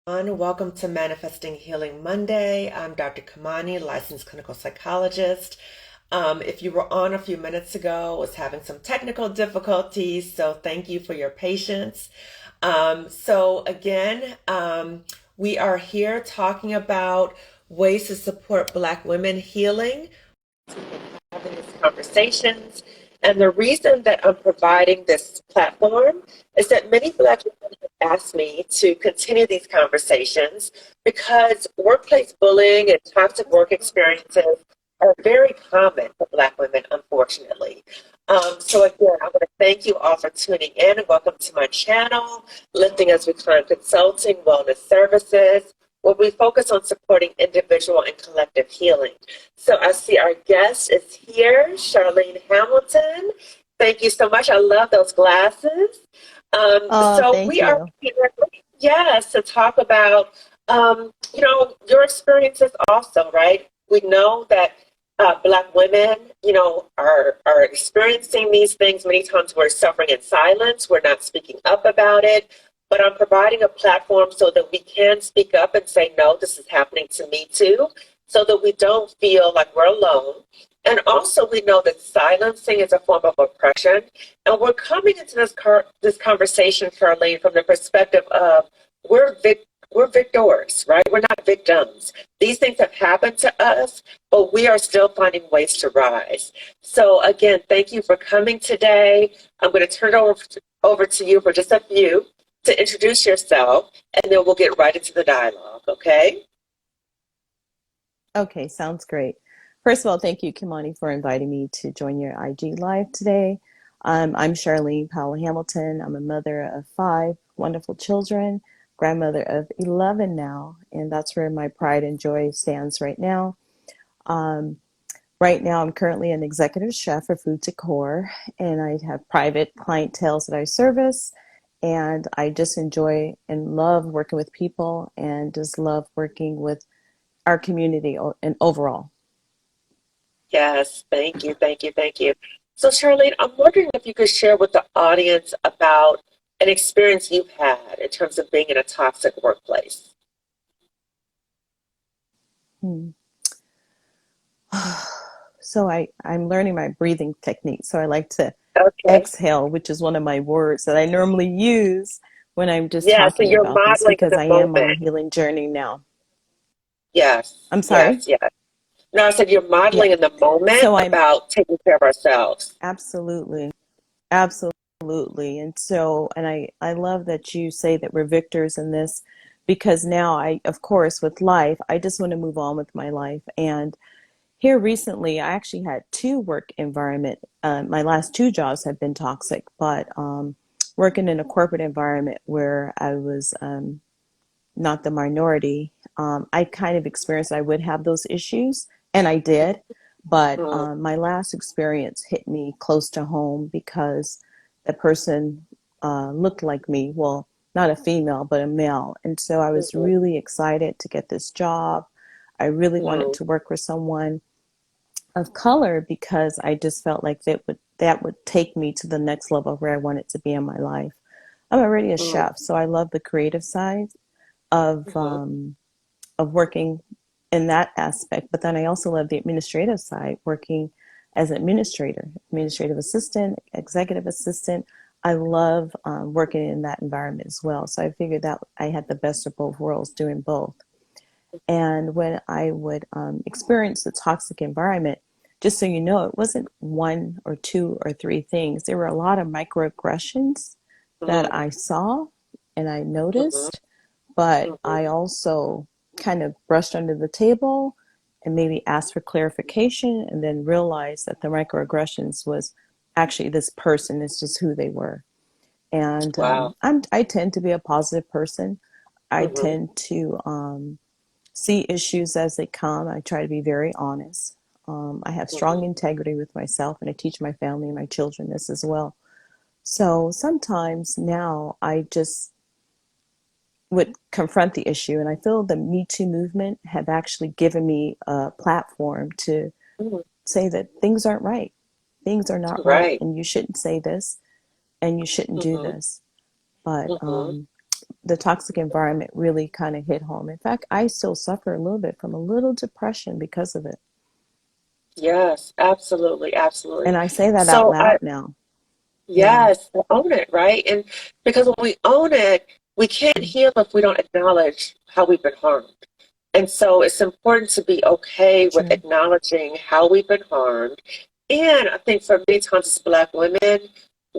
Welcome to Manifesting Healing Monday. I'm Dr. Kamani, licensed clinical psychologist. If you were on a few minutes ago, was having some technical difficulties, so thank you for your patience. We are here talking about ways to support Black women healing, having these conversations. And the reason that I'm providing this platform is that many Black women have asked me to continue these conversations because workplace bullying and toxic work experiences are very common for Black women, unfortunately. So again, I want to thank you all for tuning in and welcome to my channel, Lifting as We Climb Consulting Wellness Services, where we focus on supporting individual and collective healing. So I see our guest is here, Charlene Hamilton. Thank you so much. I love those glasses. Oh, So thank we are you. here, yes, to talk about, your experiences also, right? We know that Black women, are experiencing these things. Many times we're suffering in silence. We're not speaking up about it. But I'm providing a platform so that we can speak up and say, no, this is happening to me too, so that we don't feel like we're alone. And also, we know that silencing is a form of oppression. And we're coming into this conversation, Charlene, from the perspective of we're victors, right? We're not victims. These things have happened to us, but we are still finding ways to rise. So again, thank you for coming today. I'm going to turn it over to you for just a few to introduce yourself, and then we'll get right into the dialogue, okay? Okay, sounds great. First of all, thank you, Kimani, for inviting me to join your IG Live today. I'm Charlene Powell Hamilton. I'm a mother of five wonderful children, grandmother of 11 now, and that's where my pride and joy stands right now. Um, right now, I'm currently an executive chef for Food Decor, and I have private clientele that I service. And I just enjoy and love working with people and just love working with our community and overall. Yes, thank you, thank you, thank you. So, Charlene, I'm wondering if you could share with the audience about an experience you've had in terms of being in a toxic workplace. Hmm. So I'm learning my breathing technique. So I like to Okay. exhale, which is one of my words that I normally use when I'm just Yeah, so talking you're about this modeling in because the I am on a moment. healing journey now. Yes, I'm sorry? yes, yes. No, I said you're Yeah. modeling in the moment So I'm about taking care of ourselves. absolutely, absolutely. And I love that you say that we're victors in this because now of course, with life, I just want to move on with my life. And here recently, I actually had two work environment. My last two jobs have been toxic, but working in a corporate environment where I was not the minority, I kind of experienced I would have those issues, and I did. But Mm, my last experience hit me close to home because the person looked like me. Well, not a female, but a male. And so I was mhm, really excited to get this job. I really wanted mm, to work with someone of color because I just felt like that would take me to the next level where I wanted to be in my life. I'm already a mm, chef, so I love the creative side of mhm, working in that aspect. But then I also love the administrative side, working as an administrator, administrative assistant, executive assistant. I love working in that environment as well. So I figured that I had the best of both worlds doing both. And when I would experience the toxic environment, just so you know, it wasn't one or two or three things. There were a lot of microaggressions that mhm, I saw and I mhm, noticed, but mhm, I also kind of brushed under the table and maybe asked for clarification and then realized that the microaggressions was actually this person, it's just who they were. And wow. I tend to be a positive person. I Mhm, tend to see issues as they come. I try to be very honest. I have strong mhm, integrity with myself, and I teach my family and my children this as well. So sometimes now I just would confront the issue, and I feel the Me Too movement have actually given me a platform to mhm. say that things aren't right. Things are not right, Right. and you shouldn't say this, and you shouldn't do Mhm, this. But mhm, the toxic environment really kind of hit home. In fact, I still suffer a little bit from a little depression because of it. Yes, absolutely, absolutely. And I say that out So loud now. Yeah. yes, we own it, right? And because when we own it, we can't heal if we don't acknowledge how we've been harmed. And so it's important to be okay with True. acknowledging how we've been harmed. And I think for many times as Black women,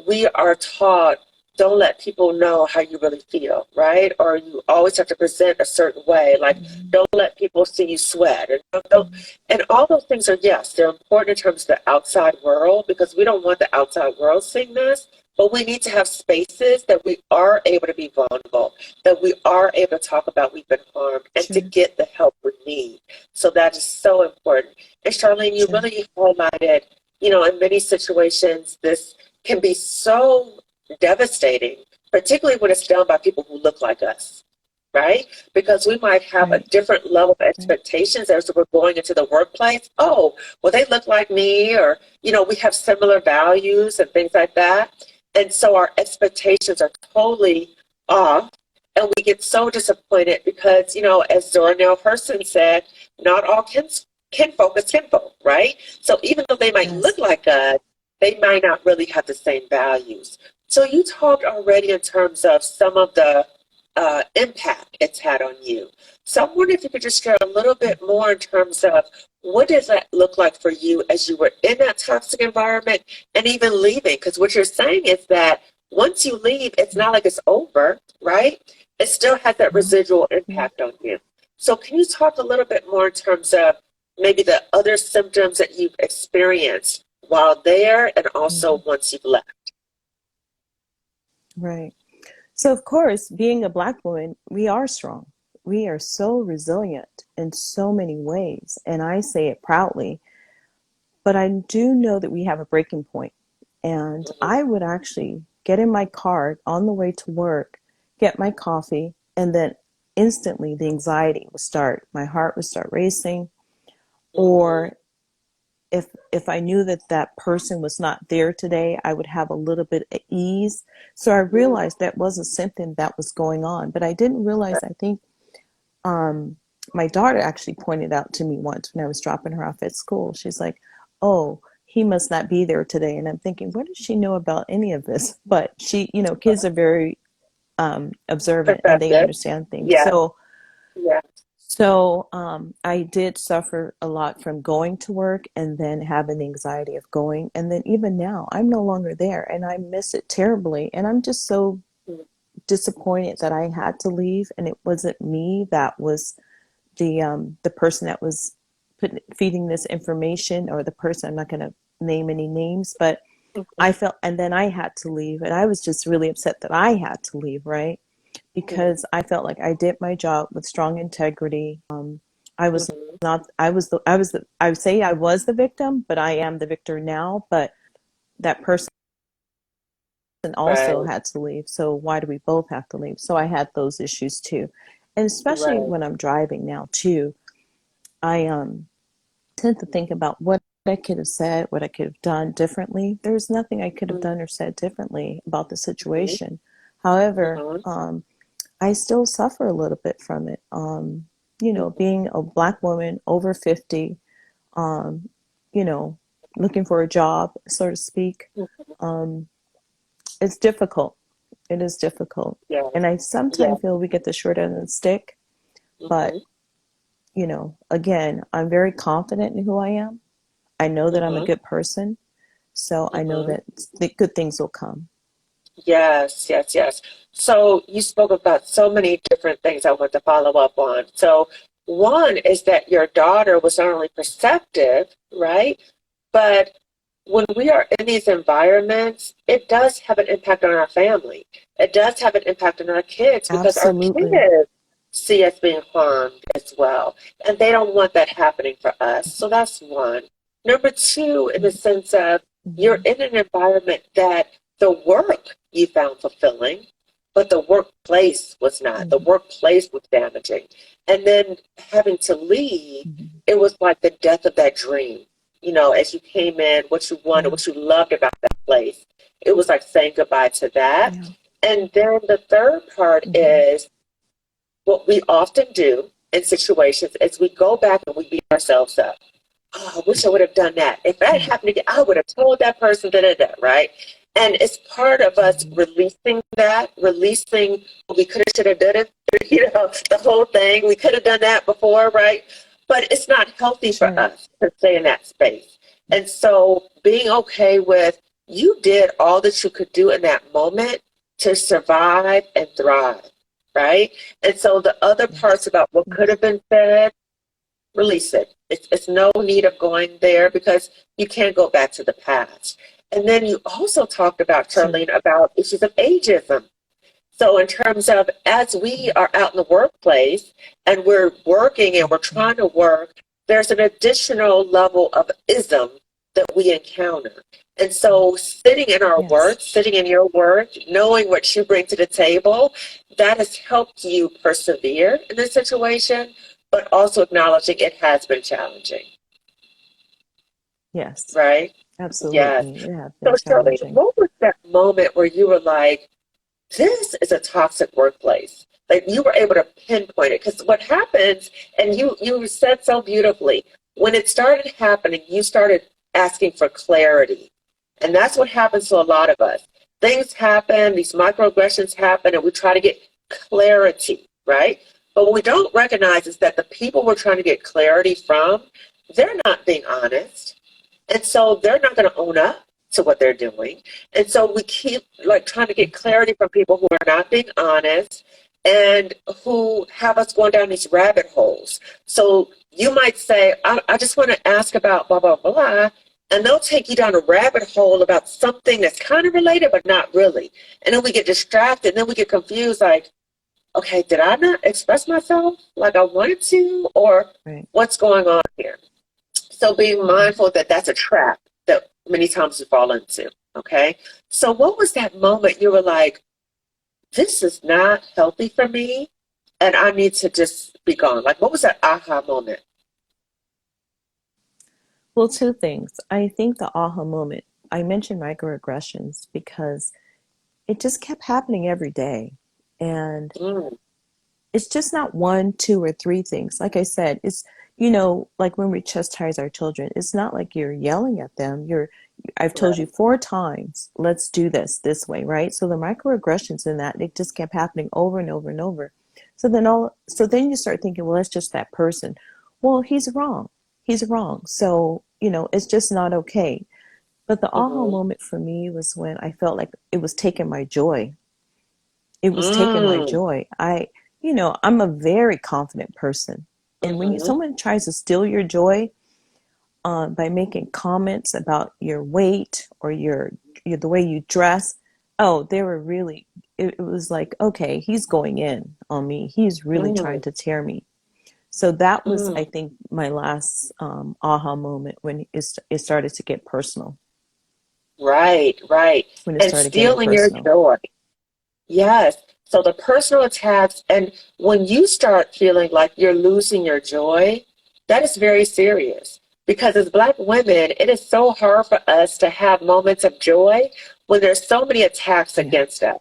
we are taught don't let people know how you really feel, right? Or you always have to present a certain way, like don't let people see you sweat. And, and all those things are, yes, they're important in terms of the outside world because we don't want the outside world seeing this. But we need to have spaces that we are able to be vulnerable, that we are able to talk about we've been harmed and to Sure. get the help we need. So that is so important. And Charlene, you Sure. really highlighted, in many situations, this can be so devastating, particularly when it's done by people who look like us, right? Because we might have a Right. different level of Right. expectations as we're going into the workplace. Oh, well, they look like me, or, we have similar values and things like that. And so our expectations are totally off. And we get so disappointed because, as Dornell Person said, not all kinfolk is kinfolk, right? So even though they might Yes. look like us, they might not really have the same values. So you talked already in terms of some of the impact it's had on you. So I'm wondering if you could just share a little bit more in terms of what does that look like for you as you were in that toxic environment and even leaving? Because what you're saying is that once you leave, it's not like it's over, right? It still has that No. residual Yeah. impact on you. So can you talk a little bit more in terms of maybe the other symptoms that you've experienced while there and also Mhm. once you've left? Right. So, of course, being a Black woman, we are strong. We are so resilient in so many ways. And I say it proudly, but I do know that we have a breaking point. And Mhm. I would actually get in my car on the way to work, get my coffee, and then instantly the anxiety would start. My heart would start racing. Mhm. Or if I knew that that person was not there today, I would have a little bit of ease. So I Mhm. realized that wasn't something that was going on, but I didn't realize. I think um, my daughter actually pointed out to me once when I was dropping her off at school. She's like, "Oh, he must not be there today," and I'm thinking, what does she know about any of this? But she, kids are very observant and they Perspective. understand things. Yeah. So Yeah. I did suffer a lot from going to work and then having the anxiety of going. And then even now, I'm no longer there and I miss it terribly. And I'm just so Mhm. disappointed that I had to leave and it wasn't me that was the person that was feeding this information, or the person, I'm not going to name any names, but I felt, and then I had to leave. And I was just really upset that I had to leave, right? Mhm. Because I felt like I did my job with strong integrity. I was Mhm. not, I would say I was the victim, but I am the victor now. But that person also Right. had to leave. So why do we both have to leave? So I had those issues too. And especially Right. when I'm driving now too, I tend to think about what I could have said, what I could have done differently. There's nothing I could have Mhm. done or said differently about the Mhm. situation. However, Mhm. I still suffer a little bit from it. Mhm. Being a Black woman over 50, um, you know, looking for a job, so to speak, Mhm. um, it's difficult. It is difficult. Yeah. And I Yeah. sometimes feel we get the short end of the stick. But, Mhm. again, I'm very confident in who I am. I know that I'm a Mhm. good person. So I know Mhm. that the good things will come. Yes, yes, yes. So you spoke about so many different things I want to follow up on. So one is that your daughter was not only perceptive, right? But when we are in these environments, it does have an impact on our family. It does have an impact on our kids because our Absolutely. kids see us being harmed as well. And they don't want that happening for us. So that's one. Number two, in the sense of you're Mhm. in an environment that the work you found fulfilling, but the workplace was not. The Mhm. workplace was damaging. And then having to leave, Mhm. it was like the death of that dream. As you came in, what you wanted, Yeah. what you loved about that place. It was like saying goodbye to that. Yeah. And then the third part is what we often do in situations is we go back and we beat ourselves up. Oh, I wish I would have done that. If that happened again, I would have told that person that, right? And it's part of us releasing what we could have, should have done it, the whole thing. We could have done that before, right? But it's not healthy for us to stay in that space. And so being okay with, you did all that you could do in that moment to survive and thrive, right? And so the other parts about what could have been said, release it. It's no need of going there because you can't go back to the past. And then you also talked about, Charlene, about issues of ageism. So in terms of, as we are out in the workplace and we're working and we're trying to work, there's an additional level of ism that we encounter. And so sitting in our work, sitting in your work, knowing what you bring to the table, that has helped you persevere in this situation, but also acknowledging it has been challenging. Yes. Right? Absolutely. Yes. Yeah. So Charlene, what was that moment where you were like, this is a toxic workplace? Like you were able to pinpoint it, because what happens, and you said so beautifully, when it started happening, you started asking for clarity. And that's what happens to a lot of us. Things happen, these microaggressions happen, and we try to get clarity, right? But what we don't recognize is that the people we're trying to get clarity from, they're not being honest. And so they're not going to own up to what they're doing. And so we keep trying to get clarity from people who are not being honest and who have us going down these rabbit holes. So you might say, I just want to ask about blah, blah, blah. And they'll take you down a rabbit hole about something that's kind of related, but not really. And then we get distracted, and then we get confused, like, okay, did I not express myself like I wanted to? Or what's going on here? So being mindful that that's a trap that many times we fall into, okay? So what was that moment you were like, this is not healthy for me, and I need to just be gone? Like, what was that aha moment? Well, two things. I think the aha moment, I mentioned microaggressions because it just kept happening every day. And it's just not one, two, or three things. Like I said, it's, like when we chastise our children, it's not like you're yelling at them. I've told you 4 times, let's do this way, right? So the microaggressions in that, it just kept happening over and over and over. So then you start thinking, well, that's just that person. Well, he's wrong. He's wrong. So, it's just not okay. But the aha moment for me was when I felt like it was taking my joy. It was taking my joy. I'm a very confident person. And when someone tries to steal your joy by making comments about your weight or the way you dress, they were really, it was like, okay, he's going in on me. He's really trying to tear me. So that was, I think, my last aha moment when it started to get personal. Right. When it And started getting stealing your personal. joy. Yes. So the personal attacks, and when you start feeling like you're losing your joy, that is very serious. Because as Black women, it is so hard for us to have moments of joy when there's so many attacks against us.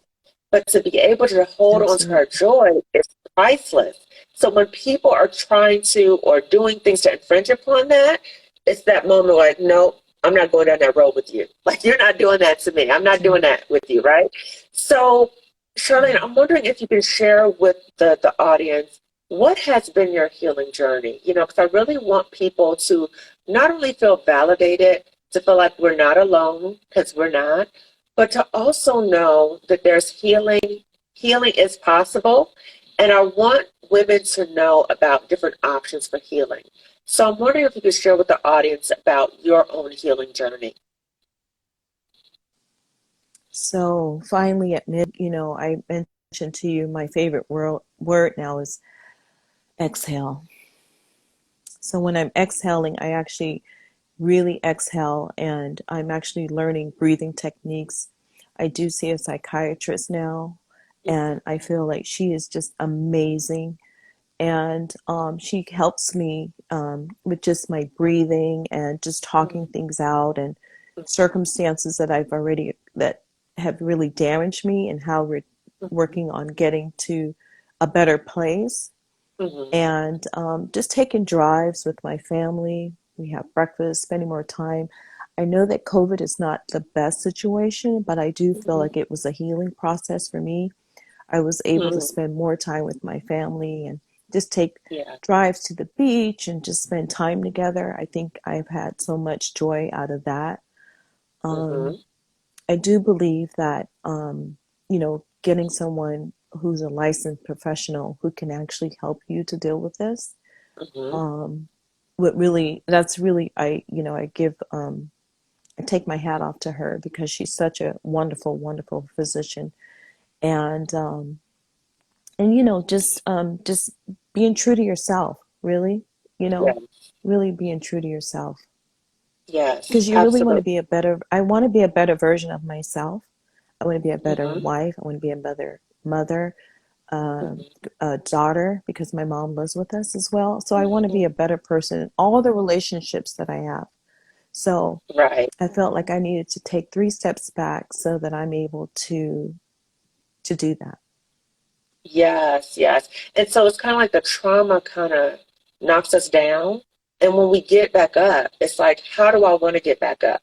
But to be able to hold on to our joy is priceless. So when people are trying to or doing things to infringe upon that, it's that moment like, no, I'm not going down that road with you. Like, you're not doing that to me. I'm not doing that with you, right? So, Charlene, I'm wondering if you can share with the audience, what has been your healing journey? Because I really want people to not only feel validated, to feel like we're not alone, because we're not, but to also know that there's healing. Healing is possible. And I want women to know about different options for healing. So I'm wondering if you could share with the audience about your own healing journey. So finally at I mentioned to you my favorite word now is exhale. So when I'm exhaling, I actually really exhale, and I'm actually learning breathing techniques. I do see a psychiatrist now, and I feel like she is just amazing. And she helps me with just my breathing and just talking things out and circumstances that that have really damaged me, and how working on getting to a better place, Mm-hmm. and just taking drives with my family. We have breakfast, spending more time. I know that COVID is not the best situation, but I do feel Mm-hmm. like it was a healing process for me. I was able to Mm-hmm. spend more time with my family and just take Yeah. drives to the beach and just spend time together. I think I've had so much joy out of that. Um, Mm-hmm. I do believe that, getting someone who's a licensed professional who can actually help you to deal with this, Mm-hmm. um, that's really, I take my hat off to her because she's such a wonderful, wonderful physician. And, just being true to yourself, really, you know, Yeah. really being true to yourself. Yes, Because you really want to absolutely. be I want to be a better version of myself. I want to be a better Mm-hmm. wife. I want to be a better mother, uh, Mm-hmm. a daughter, because my mom lives with us as well. So I want to be Mm-hmm. a better person in all the relationships that I have. So Right. I felt like I needed to take 3 steps back so that I'm able to do that. Yes, yes. And so it's kind of like the trauma kind of knocks us down. And when we get back up, it's like, how do I want to get back up?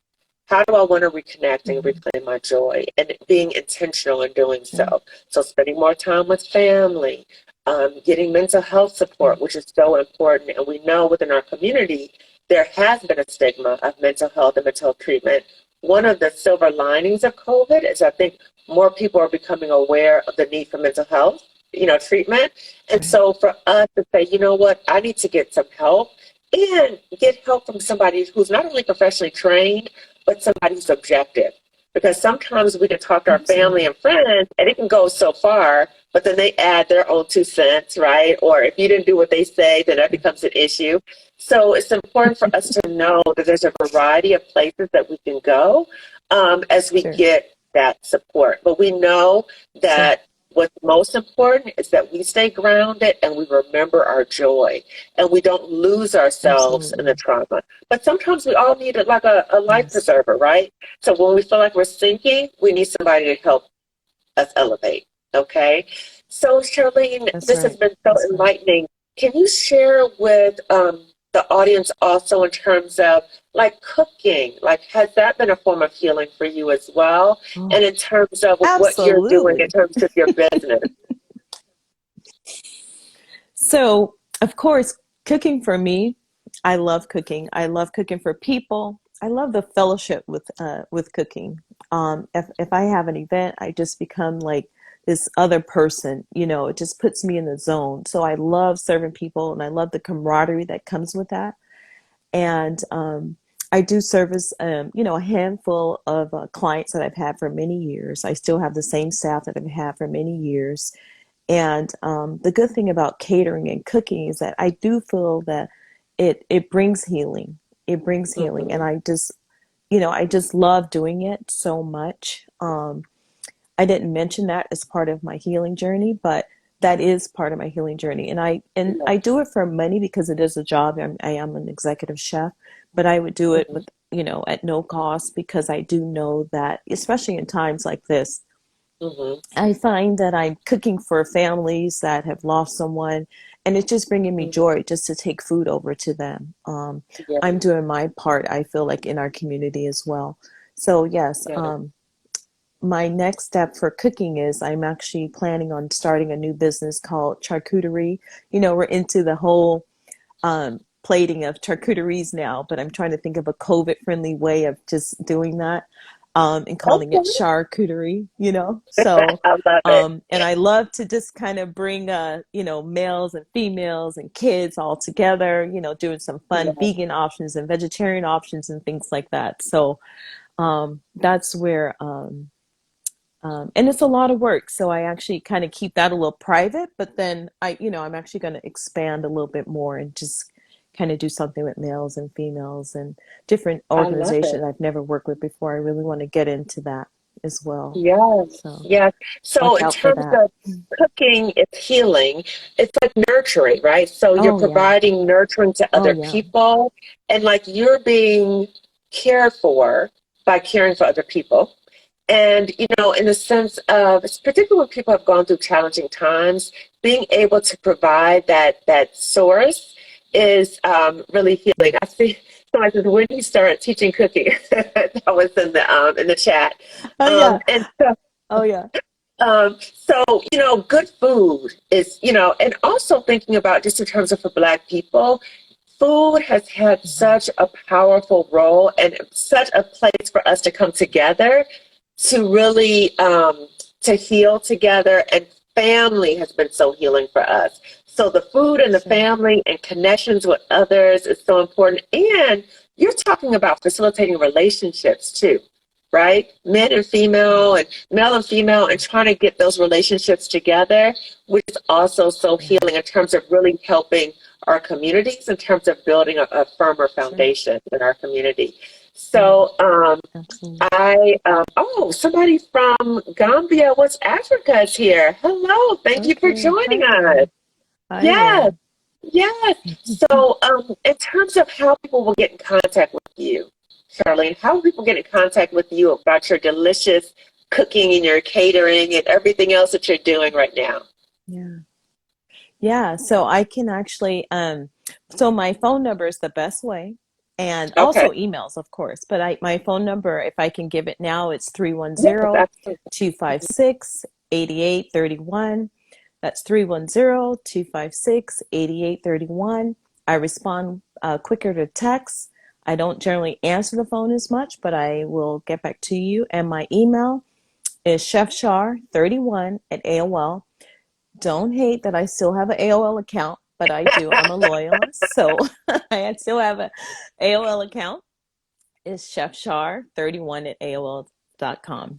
How do I want to reconnect and Mhm. reclaim my joy? And being intentional in doing Yeah. so. So spending more time with family, getting mental health Yeah. support, which is so important. And we know within our community, there has been a stigma of mental health and mental health treatment. One of the silver linings of COVID is I think more people are becoming aware of the need for mental health, treatment. And Right. so for us to say, you know what, I need to get some help and get help from somebody who's not only professionally trained, but somebody who's objective. Because sometimes we can talk to our family Absolutely. and friends and it can go so far, but then they add their own 2 cents, right? Or if you didn't do what they say, then that becomes an issue. So it's important for us to know that there's a variety of places that we can go as we Sure. get that support. But we know Sure. that what's most important is that we stay grounded and we remember our joy and we don't lose ourselves in the Absolutely. trauma. But sometimes we all need it like a life Yes. preserver, right? So when we feel like we're sinking, we need somebody to help us elevate. Okay. So, Charlene, That's this has right. been so That's right. enlightening. Can you share with the audience also in terms of like cooking? Like, has that been a form of healing for you as well? And Oh, in terms of what you're doing in absolutely. terms of your business? So, of course, cooking for me, I love cooking. I love cooking for people. I love the fellowship with cooking. If I have an event, I just become like this other person. It just puts me in the zone. So I love serving people, and I love the camaraderie that comes with that. And I do service, a handful of clients that I've had for many years. I still have the same staff that I've had for many years. And the good thing about catering and cooking is that I do feel that it brings healing. It brings healing, and Hmm. I just love doing it so much. I didn't mention that as part of my healing journey, but that is part of my healing journey. And I do it for money because it is a job. I am an executive chef, but I would do it Hmm. with at no cost because I do know that, especially in times like this, Hmm. I find that I'm cooking for families that have lost someone, and it's just bringing me Hmm. joy just to take food over to them. Yeah, I'm doing my part, I feel like, in our community as well. So, yes, yeah. my next step for cooking is I'm actually planning on starting a new business called charcuterie. We're into the whole plating of charcuteries now, but I'm trying to think of a COVID friendly way of just doing that, and calling it Okay. charcuterie, So, I love it. and I love to just kind of bring, males and females and kids all together, doing some fun Yeah, vegan options and vegetarian options and things like that. So, that's where, and it's a lot of work. So I actually kind of keep that a little private, but then I'm actually going to expand a little bit more and just kind of do something with males and females and different I love organizations it. I've never worked with before. I really want to get into that as well. Yes, So yes. So watch in out for terms that. of cooking is healing, it's like nurturing, right? So you're Oh yeah. providing nurturing to Oh other yeah. people and like you're being cared for by caring for other people. And, in the sense of, particularly when people have gone through challenging times, being able to provide that source is really healing. I see somebody says, when do you start teaching cooking? That was in the chat. Oh yeah. And so, Oh yeah. good food is, and also thinking about just in terms of for Black people, food has had such a powerful role and such a place for us to come together to really to heal together, and family has been so healing for us. So the food and the family and connections with others is so important. And you're talking about facilitating relationships too, right? Men and female and male and female, and trying to get those relationships together, which is also so healing in terms of really helping our communities in terms of building a firmer foundation in our community. So somebody from Gambia, West Africa is here. Hello, thank you for joining us. Hi Yes, there. yes. So in terms of how people will get in contact with you, Charlene, how will people get in contact with you about your delicious cooking and your catering and everything else that you're doing right now? Yeah, so I can actually, so my phone number is the best way, and Okay. also emails, of course. But my phone number, if I can give it now, it's Yes, absolutely. 310-256-8831. That's 310-256-8831. I respond quicker to text. I don't generally answer the phone as much, but I will get back to you. And my email is chefchar31@AOL. Don't hate that I still have an AOL account, but I do. I'm a loyalist, so I still have an AOL account. It's chefchar31@AOL.com.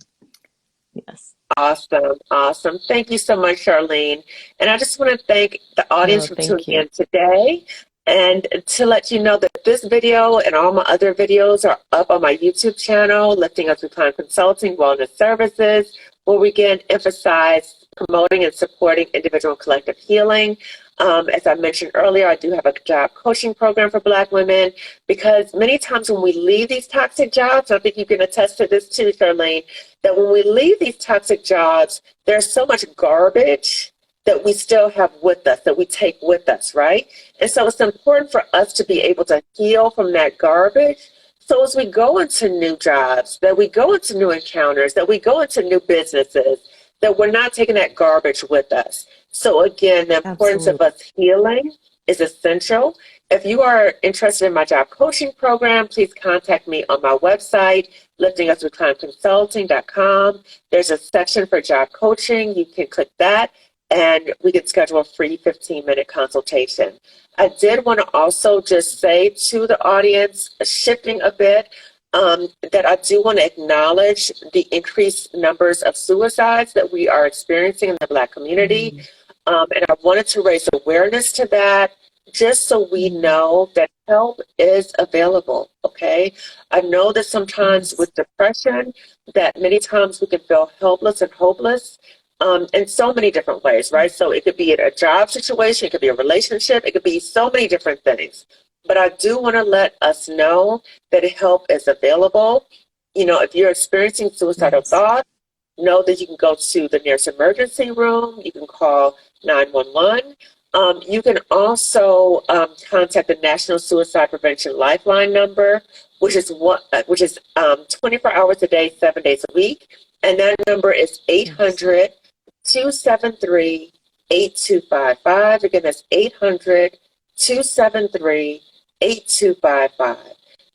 Yes. Awesome, awesome. Thank you so much, Charlene. And I just want to thank the audience No, for tuning thank you. in today. And to let you know that this video and all my other videos are up on my YouTube channel, Lifting Up Through Time Consulting Wellness Services, where we again emphasize promoting and supporting individual and collective healing. As I mentioned earlier, I do have a job coaching program for Black women, because many times when we leave these toxic jobs, I think you can attest to this too, Charlene, that when we leave these toxic jobs, there's so much garbage that we still have with us, that we take with us, right? And so it's important for us to be able to heal from that garbage. So as we go into new jobs, that we go into new encounters, that we go into new businesses, that we're not taking that garbage with us. So again, the importance of us healing is essential. If you are interested in my job coaching program, please contact me on my website, liftingupthroughtimeconsulting.com. There's a section for job coaching. You can click that, and we can schedule a free 15-minute consultation. I did want to also just say to the audience, shifting a bit, that I do want to acknowledge the increased numbers of suicides that we are experiencing in the Black community. And I wanted to raise awareness to that, just so we know that help is available, okay? I know that sometimes with depression, that many times we can feel helpless and hopeless in so many different ways, right? So it could be a job situation, it could be a relationship, it could be so many different things. But I do want to let us know that help is available. If you're experiencing suicidal thoughts, know that you can go to the nearest emergency room. You can call 911. You can also contact the National Suicide Prevention Lifeline number, which is 24 hours a day, 7 days a week. And that number is 800-273-8255. Again, that's 800-273-8255.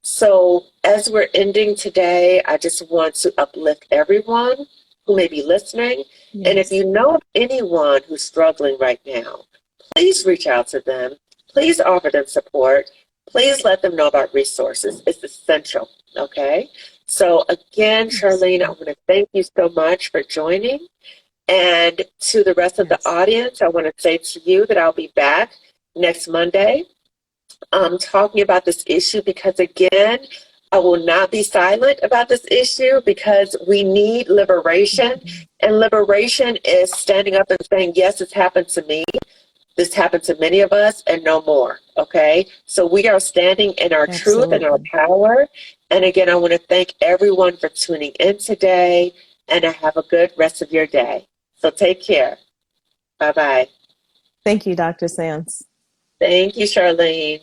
So as we're ending today, I just want to uplift everyone who may be listening. And if you know of anyone who's struggling right now, please reach out to them. Please offer them support. Please let them know about resources. It's essential, okay? So again, Charlene, I want to thank you so much for joining. And to the rest of the audience, I want to say to you that I'll be back next Monday talking about this issue, because again, I will not be silent about this issue, because we need liberation. And liberation is standing up and saying, yes, it's happened to me. This happened to many of us, and no more, okay? So we are standing in our truth and our power. And again, I want to thank everyone for tuning in today. and have a good rest of your day. So take care. Bye-bye. Thank you, Dr. Sands. Thank you, Charlene.